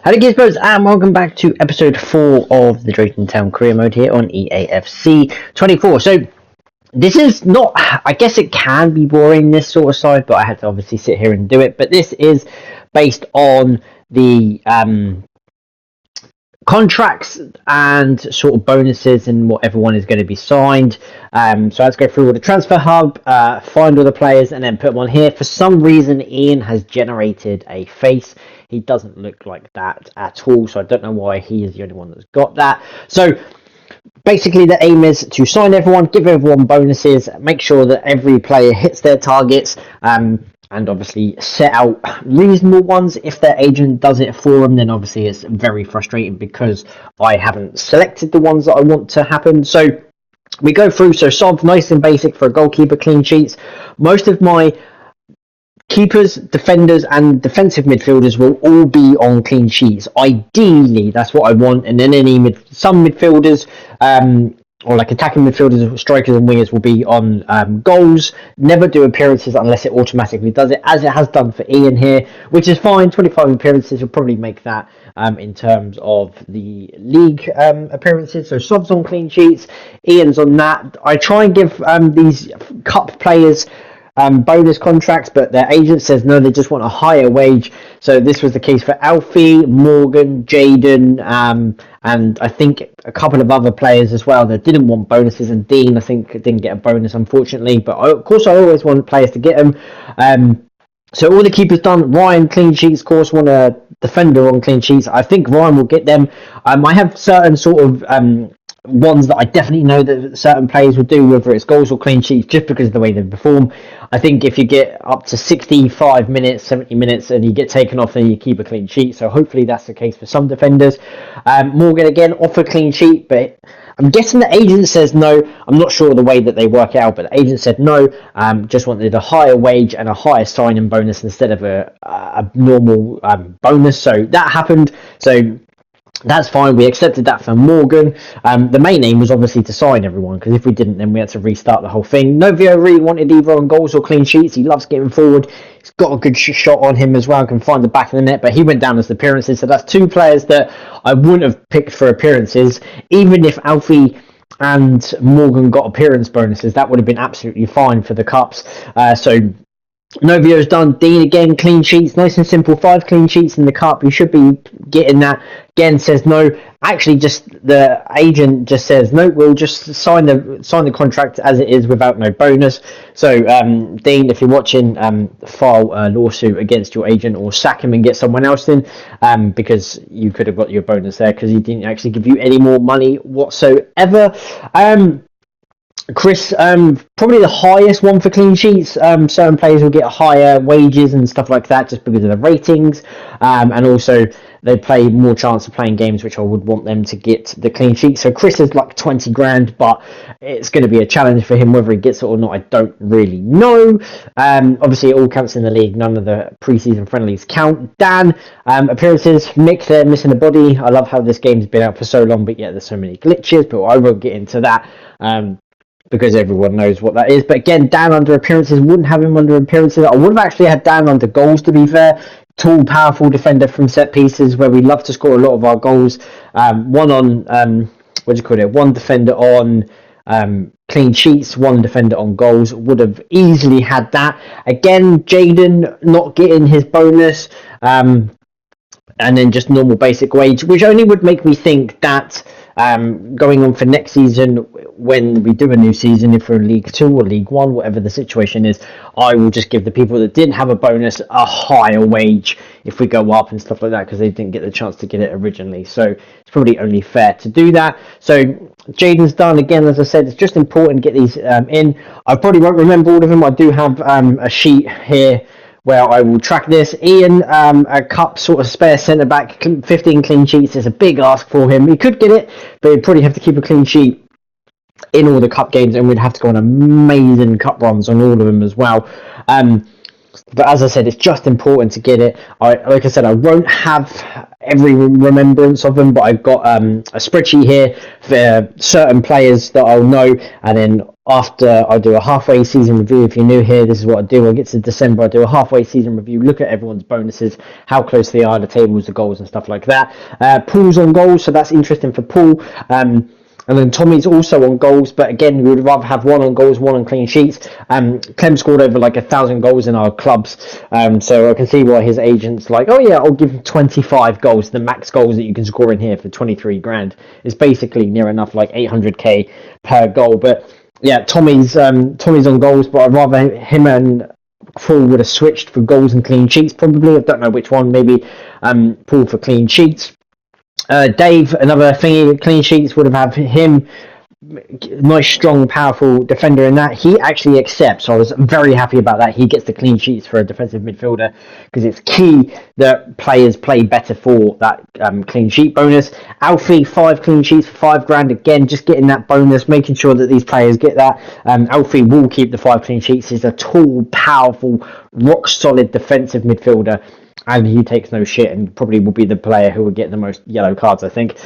Hello Gizmos and welcome back to episode 4 of the Drayton Town career mode here on Eafc24. So this is not, I guess it can be boring this sort of side, but I had to obviously sit here and do it. But this is based on the contracts and sort of bonuses and what everyone is going to be signed. So let's go through all the transfer hub, find all the players and then put them on here. For some reason Ian has generated a face. He doesn't look like that at all, so I don't know why he is the only one that's got that. So basically the aim is to sign everyone, give everyone bonuses, make sure that every player hits their targets, and obviously set out reasonable ones. If their agent does it for them, then obviously it's very frustrating because I haven't selected the ones that I want to happen. So we go through, so Sob's nice and basic for a goalkeeper, clean sheets. Most of my keepers, defenders and defensive midfielders will all be on clean sheets. Ideally, that's what I want. And then some midfielders, or like attacking midfielders, strikers and wingers will be on goals. Never do appearances unless it automatically does it, as it has done for Ian here, which is fine. 25 appearances will probably make that in terms of the league appearances. So Sob's on clean sheets, Ian's on that. I try and give these cup players bonus contracts, but their agent says no, they just want a higher wage. So this was the case for Alfie, Morgan, Drayton, and I think a couple of other players as well that didn't want bonuses, and Dean I think didn't get a bonus unfortunately, but of course I always want players to get them. So all the keepers done. Ryan clean sheets, of course, want a defender on clean sheets. I think Ryan will get them. I have certain sort of ones that I definitely know that certain players will do, whether it's goals or clean sheets, just because of the way they perform. I think if you get up to 65 minutes, 70 minutes, and you get taken off, then you keep a clean sheet. So hopefully that's the case for some defenders. Morgan again off a clean sheet, but I'm guessing the agent says no. I'm not sure the way that they work it out, but the agent said no. Just wanted a higher wage and a higher signing bonus instead of a normal bonus. So that happened. So that's fine. We accepted that for Morgan. The main aim was obviously to sign everyone, because if we didn't, then we had to restart the whole thing. Novio really wanted either on goals or clean sheets. He loves getting forward. He's got a good shot on him as well. Can find the back of the net, but he went down as appearances. So that's two players that I wouldn't have picked for appearances, even if Alfie and Morgan got appearance bonuses. That would have been absolutely fine for the cups. So Novio's done. Dean again, clean sheets, nice and simple. 5 clean sheets in the cup. You should be getting that. Again, says no. Actually, just the agent just says no. We'll just sign the contract as it is without no bonus. So, Dean, if you're watching, file a lawsuit against your agent or sack him and get someone else in, because you could have got your bonus there because he didn't actually give you any more money whatsoever. Chris, probably the highest one for clean sheets. Certain players will get higher wages and stuff like that just because of the ratings, and also they play more chance of playing games, which I would want them to get the clean sheet. So Chris is like 20 grand, but it's going to be a challenge for him whether he gets it or not. I don't really know. Obviously it all counts in the league. None of the preseason friendlies count. Dan, appearances. Mick, they're missing a body. I love how this game's been out for so long, but yet there's so many glitches, but I won't get into that. Because everyone knows what that is. But again, Dan under appearances, wouldn't have him under appearances. I would have actually had Dan under goals, to be fair. Tall, powerful defender from set pieces, where we love to score a lot of our goals. One on, one defender on clean sheets, one defender on goals. Would have easily had that. Again, Drayton not getting his bonus. And then just normal basic wage, which only would make me think that going on for next season, when we do a new season, if we're in League 2 or League 1, whatever the situation is, I will just give the people that didn't have a bonus a higher wage if we go up and stuff like that, because they didn't get the chance to get it originally. So it's probably only fair to do that. So Jaden's done. Again, as I said, it's just important to get these in. I probably won't remember all of them. I do have a sheet here where I will track this. Ian, a cup sort of spare centre back, 15 clean sheets is a big ask for him. He could get it, but he'd probably have to keep a clean sheet in all the cup games, and we'd have to go on amazing cup runs on all of them as well. But as I said, it's just important to get it. Like I said, I won't have every remembrance of them, but I've got a spreadsheet here for certain players that I'll know, and then after I do a halfway season review. If you're new here, this is what I do. I get to December, I do a halfway season review, look at everyone's bonuses, how close they are, the tables, the goals and stuff like that. Paul's on goals, so that's interesting for Paul. And then Tommy's also on goals, but again, we would rather have one on goals, one on clean sheets. Clem scored over like 1,000 goals in our clubs, so I can see why his agent's like, oh yeah, I'll give him 25 goals. The max goals that you can score in here for 23 grand is basically near enough like 800k per goal. But yeah, Tommy's on goals, but I'd rather him and Paul would have switched for goals and clean sheets probably. I don't know which one. Maybe Paul for clean sheets. Dave, another thingy, clean sheets would have had him. Nice, strong, powerful defender in that. He actually accepts, so I was very happy about that. He gets the clean sheets for a defensive midfielder because it's key that players play better for that clean sheet bonus. Alfie, 5 clean sheets for 5 grand. Again, just getting that bonus, making sure that these players get that. Alfie will keep the 5 clean sheets. He's a tall, powerful, rock solid defensive midfielder. And he takes no shit and probably will be the player who will get the most yellow cards, I think.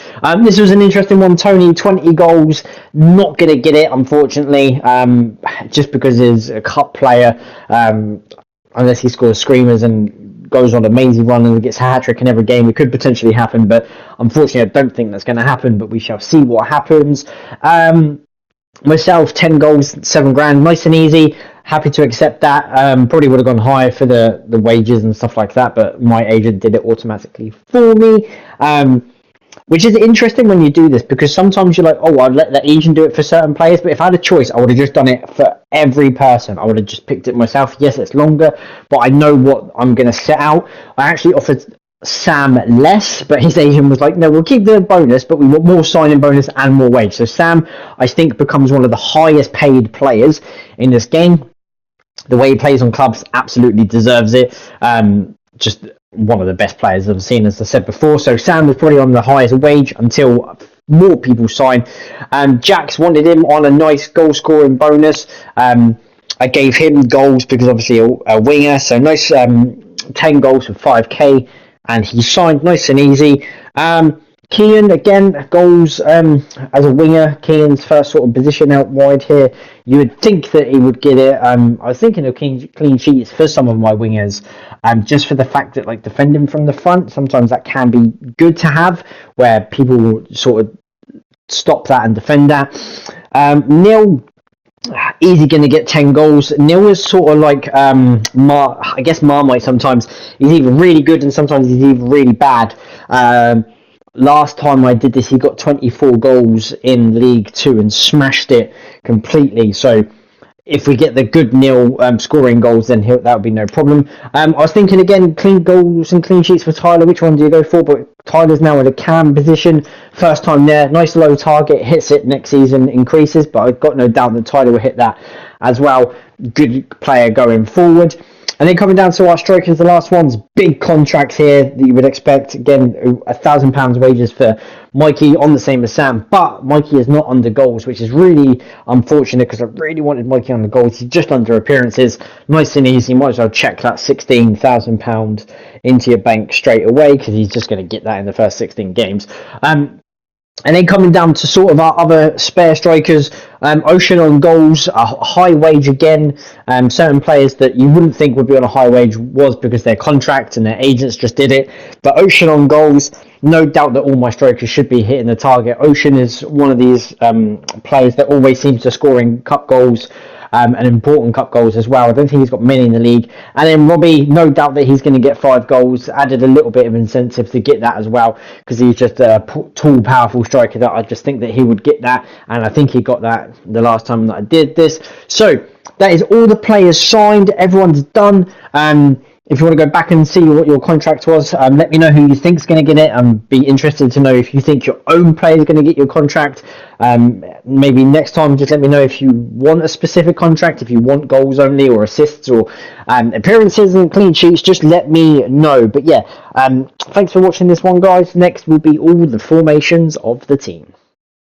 This was an interesting one. Tony, 20 goals. Not going to get it, unfortunately, just because he's a cup player. Unless he scores screamers and goes on an amazing run and gets a hat-trick in every game, it could potentially happen. But unfortunately, I don't think that's going to happen. But we shall see what happens. Myself, 10 goals, 7 grand. Nice and easy. Happy to accept that. Probably would have gone higher for the wages and stuff like that, but my agent did it automatically for me. Which is interesting when you do this, because sometimes you're like, oh, I'd let the agent do it for certain players, but if I had a choice, I would have just done it for every person. I would have just picked it myself. Yes, it's longer, but I know what I'm going to set out. I actually offered Sam less, but his agent was like, no, we'll keep the bonus, but we want more signing bonus and more wage. So Sam, I think, becomes one of the highest paid players in this game. The way he plays on clubs absolutely deserves it. Just one of the best players I've seen, as I said before. So Sam was probably on the highest wage until more people sign. Jax wanted him on a nice goal scoring bonus. I gave him goals because obviously a winger. So nice 10 goals for 5k. And he signed nice and easy. Kean, again, goals as a winger. Kean's first sort of position out wide here. You would think that he would get it. I was thinking of clean sheets for some of my wingers, just for the fact that, like, defending from the front, sometimes that can be good to have, where people will sort of stop that and defend that. Neil, easy going to get 10 goals. Neil is sort of like, I guess Marmite sometimes. He's either really good and sometimes he's either really bad. Last time I did this, he got 24 goals in League 2 and smashed it completely. So if we get the good Neil scoring goals, then that would be no problem. I was thinking again, clean goals and clean sheets for Tyler. Which one do you go for? But Tyler's now in a cam position. First time there. Nice low target. Hits it next season, increases. But I've got no doubt that Tyler will hit that as well. Good player going forward. And then coming down to our strikers, the last ones, big contracts here that you would expect. Again, £1,000 wages for Mikey, on the same as Sam. But Mikey is not under goals, which is really unfortunate because I really wanted Mikey on the goals. He's just under appearances. Nice and easy. Might as well check that £16,000 into your bank straight away because he's just going to get that in the first 16 games. And then coming down to sort of our other spare strikers, Ocean on goals, a high wage again. Certain players that you wouldn't think would be on a high wage was because their contract and their agents just did it. But Ocean on goals, no doubt that all my strikers should be hitting the target. Ocean is one of these players that always seems to score in cup goals. And important cup goals as well. I don't think he's got many in the league. And then Robbie, no doubt that he's going to get 5 goals. Added a little bit of incentive to get that as well, because he's just a tall, powerful striker that I just think that he would get that. And I think he got that the last time that I did this. So that is all the players signed. Everyone's done. If you want to go back and see what your contract was, let me know who you think is going to get it. I'd be interested to know if you think your own player is going to get your contract. Maybe next time, just let me know if you want a specific contract, if you want goals only or assists or appearances and clean sheets, just let me know. But yeah, thanks for watching this one, guys. Next will be all the formations of the team.